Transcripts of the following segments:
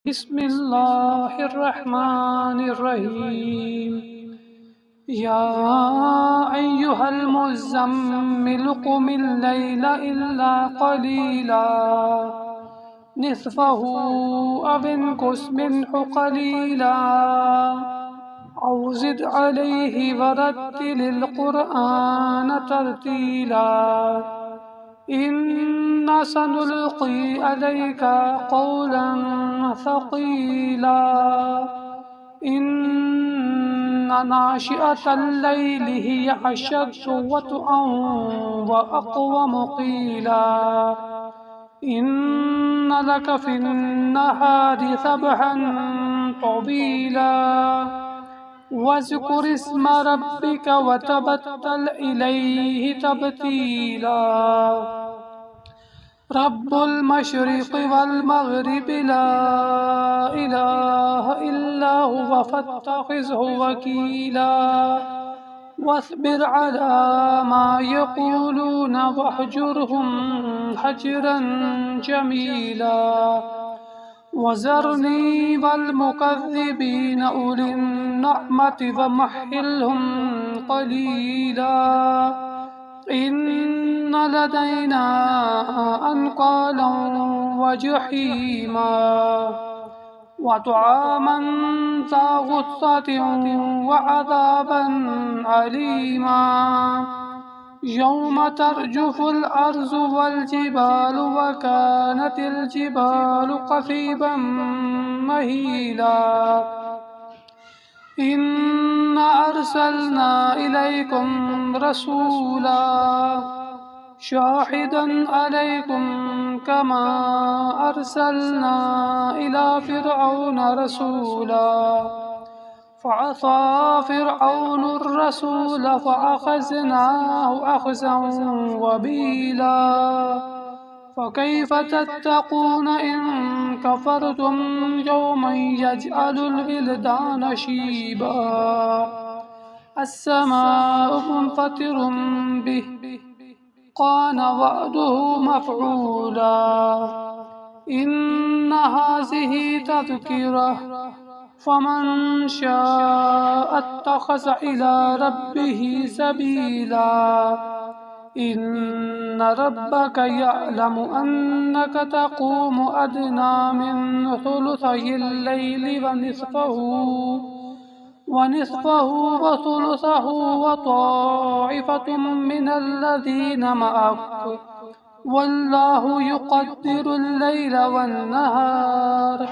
بسم اللہ الرحمن الرحیم یا ایہا المزمل قم اللیل الا قلیلا نصفہ او انقص منہ قلیلا او زد علیہ ورتل القرآن ترتیلا إنا سنلقي عليك قولا ثقيلا إن ناشئة الليل هي أشد وطئا وأقوم قيلا إن لك في النهار سبحا طويلا واذكر اسم ربك وتبتل إليه تبتيلا رب المشرق والمغرب لا إله إلا هو فاتخذه وكيلا واصبر على ما يقولون واهجرهم هجرا جميلا وذرني والمكذبين أولي النعمة فمهلهم قليلا إن لدينا أنكالا وجحيما وطعاما ذا غصة وعذابا أليما يوم ترجف الأرض والجبال وكانت الجبال كثيبا مهيلا إنا أرسلنا إليكم رسولا شاهدا عليكم كما أرسلنا إلى فرعون رسولا فعصى فرعون الرسول فأخذناه أخذا وبيلا فكيف تتقون إن كفرتم يوما يجعل الولدان شيبا السماء منفطر به كان وعده مفعولا إن هذه تذكرة فمن شاء اتخذ إلى ربه سبيلا إن ربك يعلم أنك تقوم أدنى من ثلثي الليل ونصفه وثلثه وطائفة من الذين معك والله يقدر الليل والنهار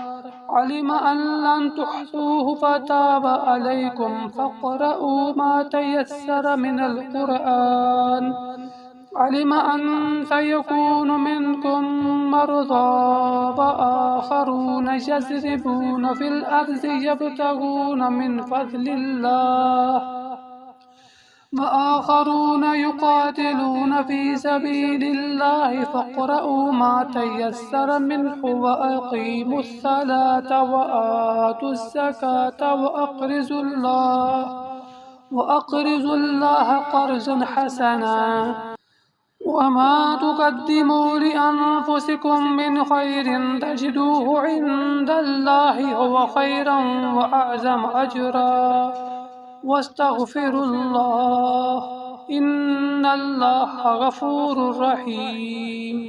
علم أن لن تحصوه فتاب عليكم فاقرؤوا ما تيسر من القرآن علم أن سيكون منكم مرضى وآخرون يضربون في الأرض يبتغون من فضل الله وآخرون يقاتلون في سبيل الله فاقرؤوا ما تيسر منه وأقيموا الصلاة وآتوا الزكاة وأقرضوا الله قرضا حسنا وما تقدموا لأنفسكم من خير تجدوه عند الله هو خيرا وأعظم أجرا واستغفروا الله إن الله غفور رحيم